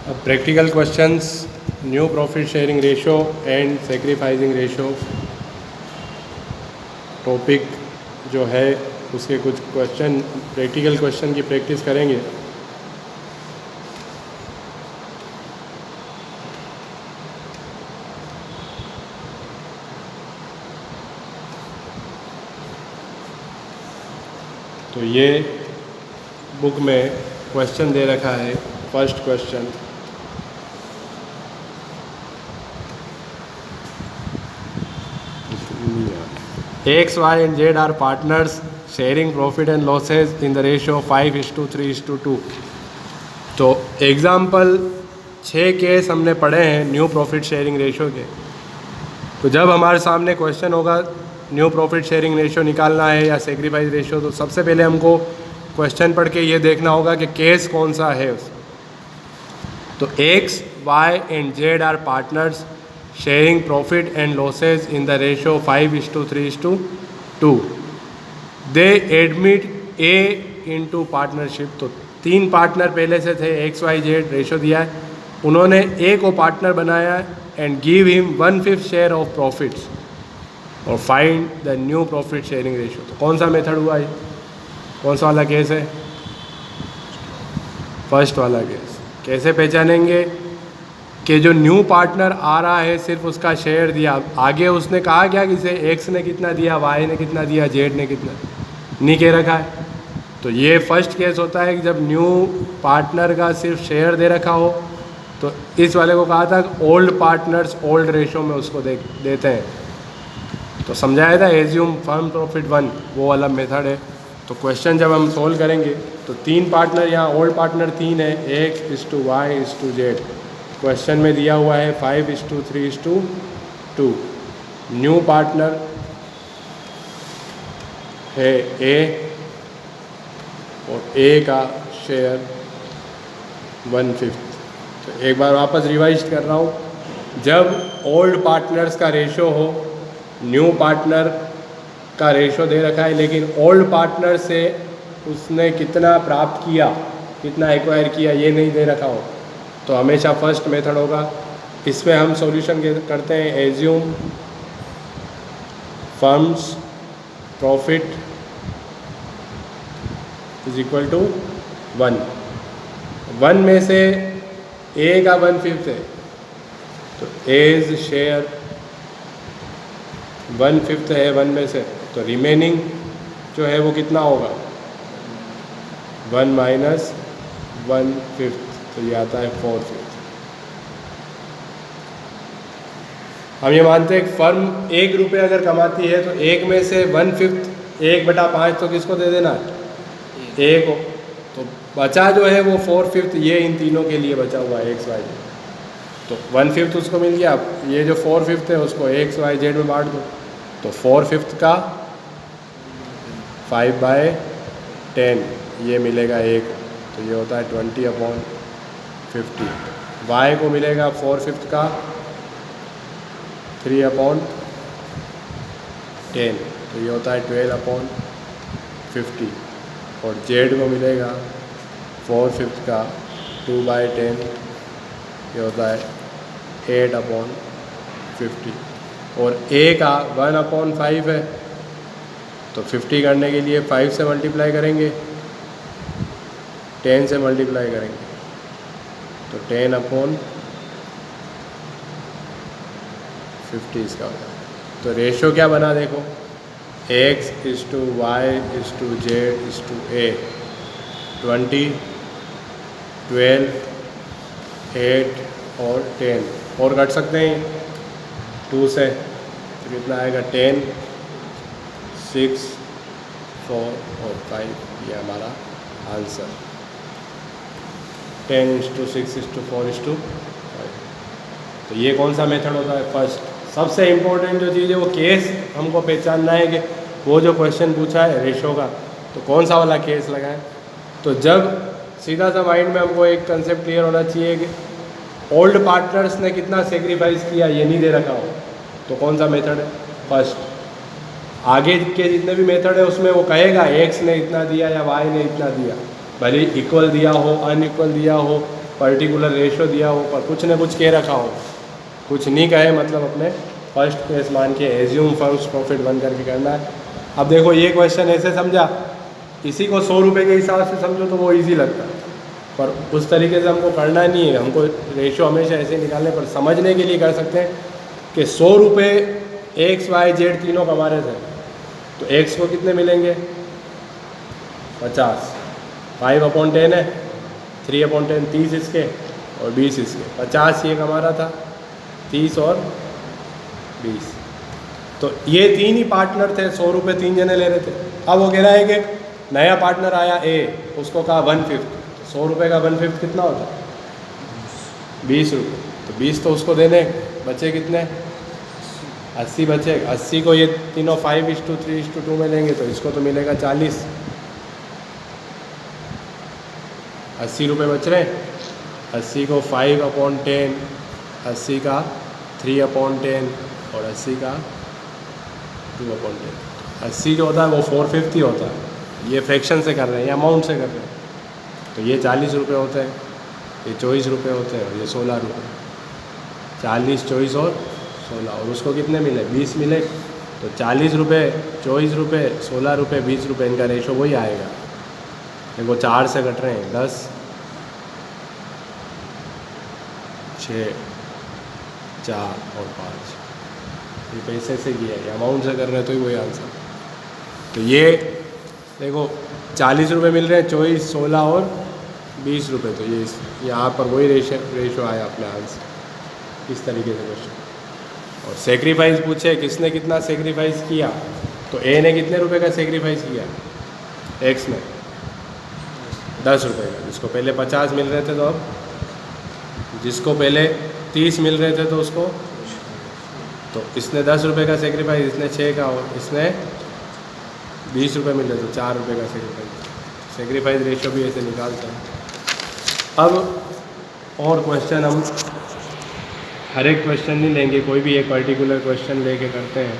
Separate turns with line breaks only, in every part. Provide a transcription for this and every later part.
अब practical questions, new profit sharing ratio and sacrificing ratio topic जो है उसके कुछ क्वेश्चन, प्रैक्टिकल क्वेश्चन की प्रैक्टिस करेंगे। तो ये बुक में क्वेश्चन दे रखा है। First question, X, Y and Z are partners sharing profit and losses in the ratio 5:3:2। तो एग्ज़ाम्पल 6 केस हमने पढ़े हैं न्यू प्रॉफिट शेयरिंग रेशो के। तो जब हमारे सामने क्वेश्चन होगा न्यू प्रॉफिट शेयरिंग रेशो निकालना है या सेक्रीफाइस रेशो, तो सबसे पहले हमको क्वेश्चन पढ़ के ये देखना होगा कि केस कौन सा है उस। तो X, Y and Z are partners sharing profit and losses in the ratio 5:3:2। They admit A into partnership। तो 3 पार्टनर पहले से थे, X, Y, Z रेशो दिया है, उन्होंने A को पार्टनर बनाया and give him 1/5 share of profits और find the new profit sharing ratio. तो कौन सा मेथड हुआ ये, कौन सा वाला केस है? फर्स्ट वाला केस। कैसे पहचानेंगे कि जो न्यू पार्टनर आ रहा है सिर्फ उसका शेयर दिया, आगे उसने कहा क्या कि इसे एक्स ने कितना दिया, वाई ने कितना दिया, जेड ने कितना नहीं कह रखा है। तो ये फर्स्ट केस होता है कि जब न्यू पार्टनर का सिर्फ शेयर दे रखा हो। तो इस वाले को कहा था ओल्ड पार्टनर्स ओल्ड रेशो में उसको देते हैं। तो समझाया था एज्यूम फर्म प्रॉफिट 1, वो वाला मेथड है। तो क्वेश्चन जब हम सोल्व करेंगे तो 3 पार्टनर, यहाँ ओल्ड पार्टनर 3 है, X:Y:Z। क्वेश्चन में दिया हुआ है 5:3:2। न्यू पार्टनर है A और A का शेयर 1/5। तो एक बार वापस रिवाइज कर रहा हूँ, जब ओल्ड पार्टनर्स का रेशो हो, न्यू पार्टनर का रेशो दे रखा है, लेकिन ओल्ड पार्टनर से उसने कितना प्राप्त किया, कितना एक्वायर किया, ये नहीं दे रखा हो, तो हमेशा फर्स्ट मेथड होगा। इसमें हम सॉल्यूशन करते हैं assume firms profit is equal to 1 में से A का 1/5 है, तो A's शेयर 1/5 है 1 में से, तो रिमेनिंग जो है वो कितना होगा, 1 माइनस 1/5, तो ये आता है 4/5। हम ये मानते हैं कि फर्म 1 रुपये अगर कमाती है तो 1 में से 1/5, 1/5 तो किसको दे देना है, A को। तो बचा जो है वो 4/5, ये इन तीनों के लिए बचा हुआ है X, Y, Z। तो 1/5 उसको मिल गया, ये जो 4/5 है उसको X, Y, Z में बांट दो। तो 4/5 का 5/10 ये मिलेगा A को, तो ये होता है 20/50। Y को मिलेगा 4/5 का 3/10, तो ये होता है 12/50। और Z को मिलेगा 4/5 का 2/10, ये होता है 8/50। और A का 1/5 है, तो 50 करने के लिए 5 से मल्टीप्लाई करेंगे, 10 से मल्टीप्लाई करेंगे, तो 10/50 इसका हो जाएगा। तो रेशो क्या बना देखो, X:Y:Z:A, 20, 12, 8 और 10, और कट सकते हैं 2 से, तो कितना आएगा 10, 6, 4 और 5, ये हमारा आंसर। 10:6:4:5। तो ये कौन सा मेथड होता है, फर्स्ट। सबसे इम्पोर्टेंट जो चीज़ है वो केस हमको पहचानना है कि वो जो क्वेश्चन पूछा है रेशो का, तो कौन सा वाला केस लगाएं। तो जब सीधा सा माइंड में हमको एक कंसेप्ट क्लियर होना चाहिए कि ओल्ड पार्टनर्स ने कितना सेक्रीफाइस किया, ये नहीं दे रखा हो, तो कौन सा मेथड है, फर्स्ट। आगे के जितने भी मेथड है उसमें वो कहेगा X ने इतना दिया या Y ने इतना दिया, भले इक्वल दिया हो, अनइक्वल दिया हो, पर्टिकुलर रेशो दिया हो पर कुछ न कुछ कह रखा हो, कुछ नहीं कहे मतलब अपने फर्स्ट केस मान के एज्यूम फर्स्ट प्रॉफिट बन करके करना है। अब देखो ये क्वेश्चन ऐसे समझा, इसी को 100 रुपये के हिसाब से समझो तो वो इजी लगता है, पर उस तरीके से हमको करना नहीं है। हमको रेशो हमेशा ऐसे निकालने पर समझने के लिए कर सकते हैं कि 100 रुपये एक्स वाई जेड तीनों कमा रहे थे, तो एक्स को कितने मिलेंगे 50, 5/10 है, 3/10 30 इसके और 20 इसके, 50 ये कमा रहा था, 30 और 20। तो ये तीन ही पार्टनर थे, 100 रुपये तीन जने ले रहे थे। अब वो कह रहा है कि नया पार्टनर आया ए, उसको कहा 1/5, 100 रुपये का 1/5 कितना होता है 20 रुपये, तो 20 तो उसको देने, बचे कितने 80 बचे। 80 को ये तीनों 5:3:2 में लेंगे तो इसको तो मिलेगा 40, 80 रुपये बच रहे हैं। 80 को 5/10, 80 का 3/10 और 80 का 2/10। 80 जो होता है वो 450 होता है, ये फ्रैक्शन से कर रहे हैं, ये अमाउंट से कर रहे हैं, तो ये 40 रुपये होते हैं, ये 24 रुपये होते हैं और ये 16 रुपये। 40, 24 और 16, और उसको कितने मिले 20 मिले, तो 40 रुपये, 24 रुपये, 16 रुपये, 20 रुपये, इनका रेशो वही आएगा। देखो 4 से कट रहे हैं, 10, 6, 4 और 5, ये पैसे से किया है, अमाउंट से कर रहे हैं तो ही वही आंसर। तो ये देखो 40 रुपये मिल रहे हैं, 24, 16 और 20 रुपये, तो ये यहाँ पर वही रेशो आया अपने आंसर, इस तरीके से क्वेश्चन। और सेक्रीफाइस पूछे किसने कितना सेक्रीफाइस किया, तो ए ने कितने रुपए का सेक्रीफाइस किया, एक्स ने 10 रुपये का। जिसको पहले 50 मिल रहे थे तो अब, जिसको पहले 30 मिल रहे थे तो उसको, तो इसने 10 रुपये का सेक्रीफाइस, इसने 6 का, और इसने 20 रुपये मिल रहे तो 4 रुपये का सेक्रीफाइस रेशो भी ऐसे निकालते हैं। अब और क्वेश्चन हम हर एक क्वेश्चन नहीं लेंगे, कोई भी एक पर्टिकुलर क्वेश्चन लेके करते हैं।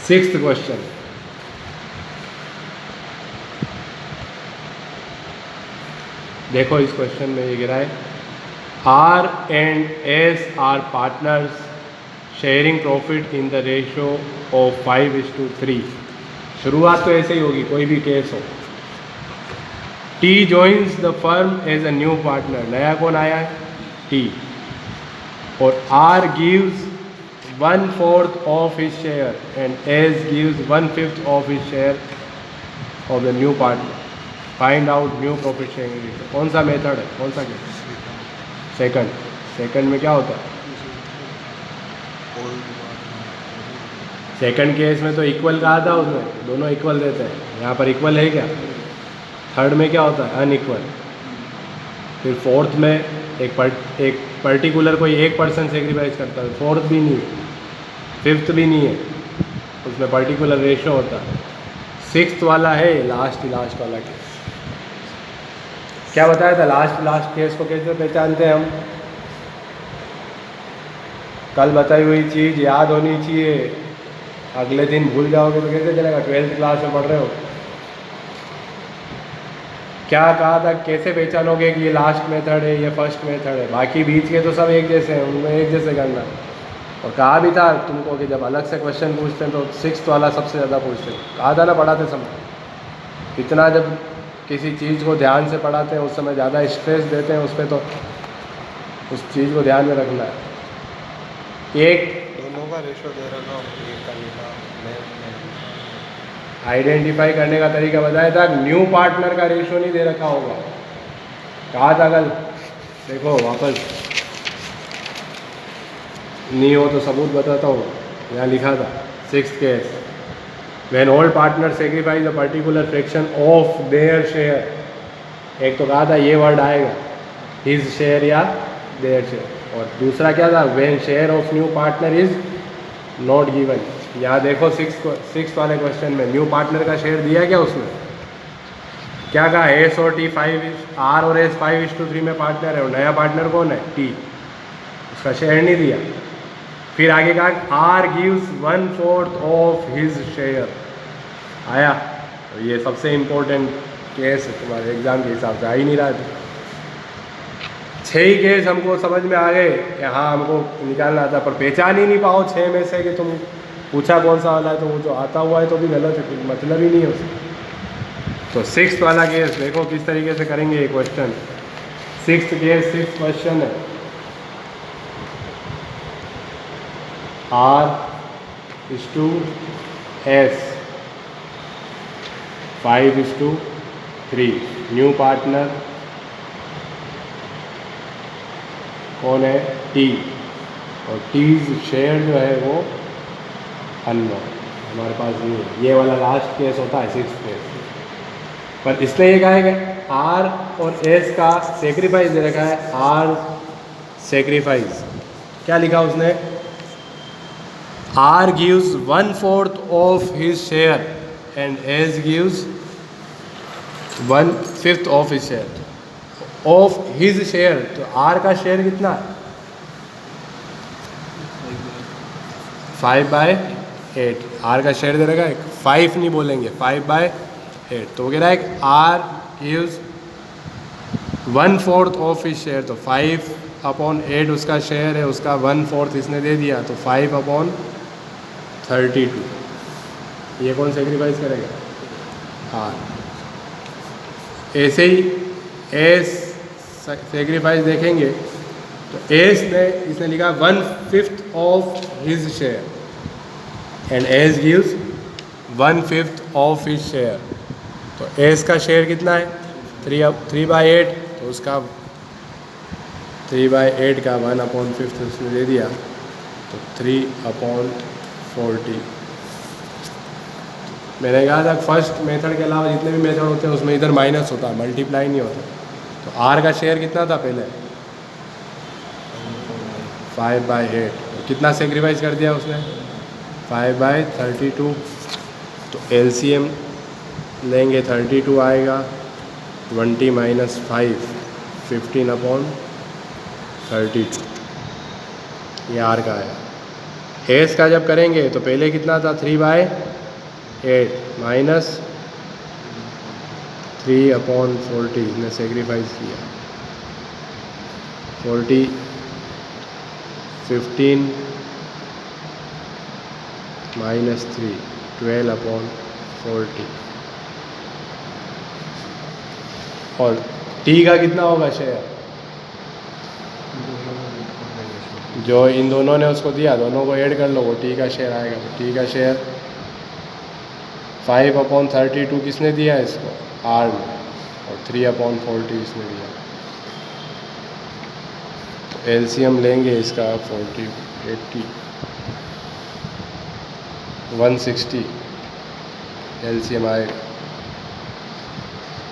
6th क्वेश्चन, देखो इस क्वेश्चन में ये गिरा है, R and S are partners sharing profit in the ratio of 5:3। शुरुआत तो ऐसे ही होगी, कोई भी केस हो। T joins the firm as a new partner, नया कौन आया है T, और R gives 1/4 of his share and S gives 1/5 of his share of the new partner। Find out new profit sharing ratio. कौन सा method है, कौन सा केस, सेकंड में क्या होता है, सेकंड केस में तो इक्वल कहा था उसमें, दोनों इक्वल देते हैं, यहाँ पर इक्वल है क्या। थर्ड में क्या होता है, अनइक्वल। फिर फोर्थ में एक पर्टिकुलर कोई एक पर्सन सेक्रीफाइस करता है, फोर्थ भी नहीं है, फिफ्थ भी नहीं है, उसमें पर्टिकुलर रेशो होता है। 6th वाला है लास्ट वाला केस। क्या बताया था, लास्ट केस को कैसे पहचानते हैं हम, कल बताई हुई चीज़ याद होनी चाहिए, अगले दिन भूल जाओगे तो कैसे चलेगा। 12th क्लास में पढ़ रहे हो, क्या कहा था, कैसे पहचानोगे कि ये लास्ट मेथड है, ये फर्स्ट मेथड है। बाकी बीच के तो सब एक जैसे हैं, उनमें एक जैसे करना। और कहा भी था तुमको कि जब अलग से क्वेश्चन पूछते हैं तो 6th वाला सबसे ज़्यादा पूछते हैं, कहा था ना पढ़ाते समय। इतना जब किसी चीज़ को ध्यान से पढ़ाते हैं उस समय ज़्यादा स्ट्रेस देते हैं उस पर, तो उस चीज़ को ध्यान में रखना है। एक
दोनों का रेशो दे रखा हूँ, एक का लिखा,
आइडेंटिफाई करने का तरीका बताया था, न्यू पार्टनर का रेशो नहीं दे रखा होगा, कहा था कल। देखो वापस नहीं हो तो सबूत बताता हूँ, यहाँ लिखा था 6th case, when all partner sacrifice a particular fraction of their share. एक तो कहा था ये वर्ड आएगा, हिज शेयर या देयर शेयर। और दूसरा क्या था, when share of new partner is not given. यहाँ देखो 6th वाले क्वेश्चन में न्यू पार्टनर का शेयर दिया क्या उसने, क्या कहा, एस और टी 5, आर और एस 5:3 में पार्टनर है, और नया पार्टनर कौन है टी, उसका शेयर नहीं दिया। फिर आगे कहा R gives 1/4 of his share, आया। तो ये सबसे इम्पोर्टेंट केस तुम्हारे एग्ज़ाम के हिसाब से आ ही नहीं रहा है। 6 ही केस हमको समझ में आ गए कि हाँ हमको निकालना था, पर पहचान ही नहीं पाओ 6 में से कि तुम पूछा कौन सा वाला है, तो वो जो आता हुआ है तो भी गलत है, कुछ मतलब ही नहीं है उसका। तो 6th वाला केस देखो किस तरीके से करेंगे ये question. 6th case 6th question है, R:S 5:3। न्यू पार्टनर कौन है? T, और T's शेयर जो है वो अननोन, हमारे पास नहीं है। ये वाला लास्ट केस होता है 6th केस। पर इसने ये कहा है कि R और S का सेक्रीफाइस दे रखा है, R सेक्रीफाइस। क्या लिखा उसने? R gives 1/4 of his share and S gives 1/5 of his share। Of his share, तो R का शेयर कितना है? 5/8। R का शेयर दे रखा है, 5 नहीं बोलेंगे, 5/8। तो वो कह रहा है कि R gives 1/4 of his share, तो 5/8 उसका शेयर है, उसका 1/4 इसने दे दिया, तो 5/32। ये कौन सेक्रीफाइस करेगा? R। ऐसे ही S सेक्रीफाइस देखेंगे तो एस ने इसने लिखा 1/5 of his share and S gives 1/5 of his share. तो एस का शेयर कितना है? 3/8, तो उसका 3/8 का 1/5 उसने दे दिया, तो 3/40। मैंने कहा था फर्स्ट मेथड के अलावा जितने भी मेथड होते हैं उसमें इधर माइनस होता है, मल्टीप्लाई नहीं होता। तो R का शेयर कितना था पहले? 5/8। तो कितना सेक्रीफाइस कर दिया उसने? 5/32। तो LCM लेंगे, 32 आएगा, 20 - 5 15/32। ये R का है। S का जब करेंगे तो पहले कितना था? 3/8 माइनस 3/40 इसने सेक्रीफाइस किया। 40 15 - 3 12/40। और T का कितना होगा शेयर? जो इन दोनों ने उसको दिया, दोनों को ऐड कर लो, वो T का शेयर आएगा। तो T का शेयर 5/32 किसने दिया है इसको? R ने, और 3/40 इसने दिया। तो LCM लेंगे इसका 40 80 160 LCM आएगा।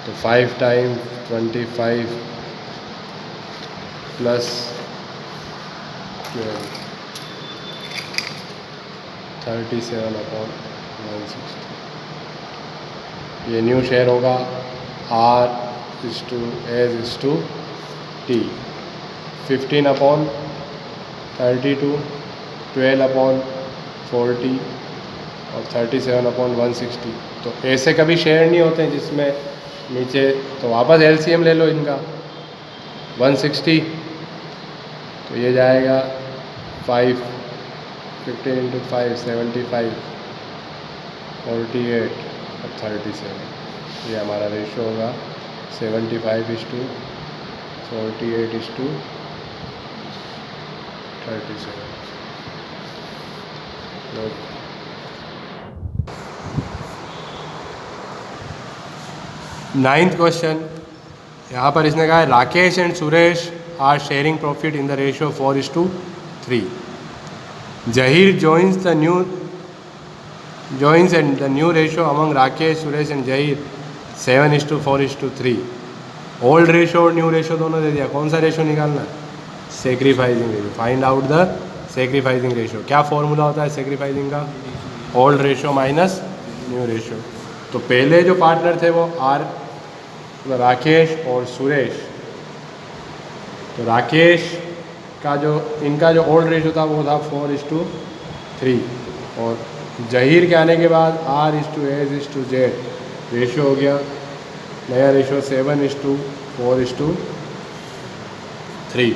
तो 5 टाइम 25 प्लस 12 37/160। ये न्यू शेयर होगा R:S:T। 15/32 12/40 और 37/160। तो ऐसे कभी शेयर नहीं होते हैं जिसमें नीचे, तो वापस LCM ले लो इनका 160। तो ये जाएगा 5 15 × 5 75 48 और 37। ये हमारा रेशो होगा 75:48:37। 9th क्वेश्चन, यहाँ पर इसने कहा है Rakesh and Suresh are sharing profit in the ratio 4:3। Zaheer joins and the new ratio among Rakesh, Suresh and Jahir 7:4:3। Old ratio और न्यू रेशो दोनों दे दिया, कौन सा रेशो निकालना है? Sacrificing ratio. Find out the sacrificing ratio. क्या फॉर्मूला होता है सेक्रीफाइजिंग का? Old ratio minus new ratio. तो पहले जो पार्टनर थे वो राकेश और सुरेश। तो राकेश का जो इनका जो ओल्ड रेशो था वो था 4:3, और जहीर के आने के बाद R:/S:Z रेशो हो गया नया रेशो 7:4:3।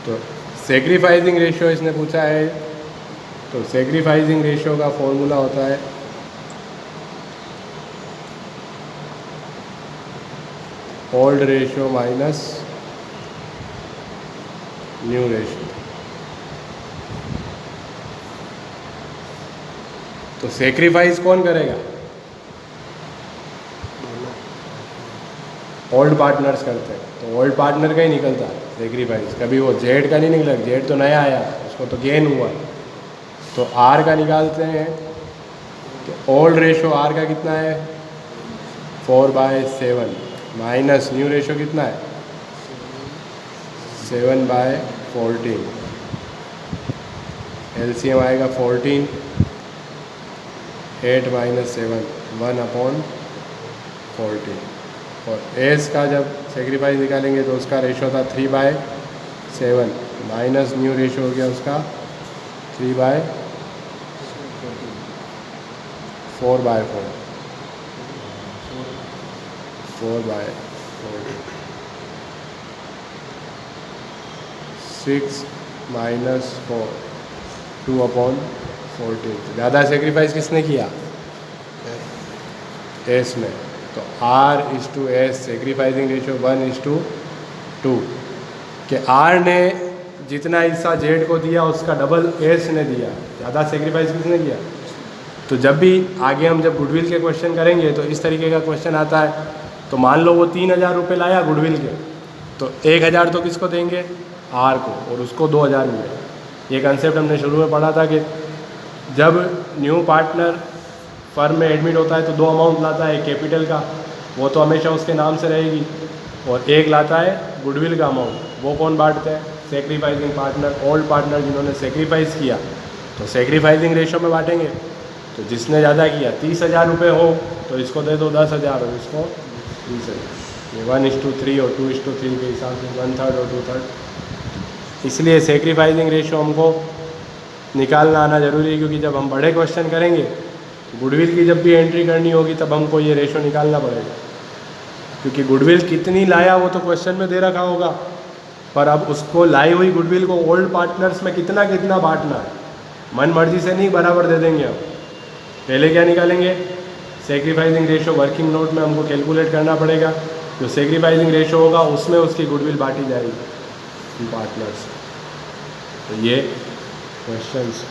तो सेक्रीफाइसिंग रेशियो इसने पूछा है, तो सेक्रीफाइसिंग रेशियो का फॉर्मूला होता है old ratio minus new ratio. तो सेक्रीफाइस कौन करेगा? ओल्ड पार्टनर्स करते हैं, तो ओल्ड पार्टनर का ही निकलता है सेक्रीफाइस, कभी वो जेड का नहीं निकला। जेड तो नया आया, उसको तो गेन हुआ, तो आर का निकालते हैं। तो ओल्ड रेशो आर का कितना है? 4/7 माइनस न्यू रेशो कितना है? 7/14। एलसीएम आएगा 14, 8 - 7 1/14। और एस का जब सेक्रीफाइस निकालेंगे तो उसका रेशो था 3/7 माइनस न्यू रेशो हो गया उसका 3/4/4। 4/4 6 - 4 2/14। ज़्यादा सेक्रीफाइस किसने किया? एस में। तो R/S सेक्रीफाइसिंग रेशियो 1:2 कि R ने जितना हिस्सा जेड को दिया उसका डबल एस ने दिया। ज़्यादा सेक्रीफाइस किसने किया? तो जब भी आगे हम जब गुडविल के क्वेश्चन करेंगे तो इस तरीके का क्वेश्चन आता है। तो मान लो वो 3,000 रुपये लाया गुडविल के, तो 1,000 तो किसको देंगे? आर को, और उसको 2,000 मिले। ये कंसेप्ट हमने शुरू में पढ़ा था कि जब न्यू पार्टनर फर्म में एडमिट होता है तो 2 अमाउंट लाता है, कैपिटल का वो तो हमेशा उसके नाम से रहेगी, और एक लाता है गुडविल का अमाउंट। वो कौन बांटते हैं? सेक्रीफाइसिंग पार्टनर, ओल्ड पार्टनर जिन्होंने सेक्रीफाइस किया, तो सेक्रीफाइसिंग रेशो में बांटेंगे। तो जिसने ज़्यादा किया 30,000 रुपये हो तो इसको दे दो 10,000 और इसको 20,000। ये 1:3 और 2:3 के हिसाब से 1/3 और 2/3। इसलिए सेक्रीफाइसिंग रेशो हमको निकालना आना ज़रूरी है, क्योंकि जब हम बड़े क्वेश्चन करेंगे गुडविल की जब भी एंट्री करनी होगी तब हमको ये रेशो निकालना पड़ेगा, क्योंकि गुडविल कितनी लाया वो तो क्वेश्चन में दे रखा होगा, पर अब उसको लाई हुई गुडविल को ओल्ड पार्टनर्स में कितना कितना बांटना है, मन मर्जी से नहीं बराबर दे देंगे हम। पहले क्या निकालेंगे? सेक्रीफाइसिंग रेशो वर्किंग नोट में हमको कैलकुलेट करना पड़ेगा। जो सेक्रीफाइसिंग रेशो होगा उसमें उसकी गुडविल बांटी जाएगी पार्टनर्स। तो ये क्वेश्चंस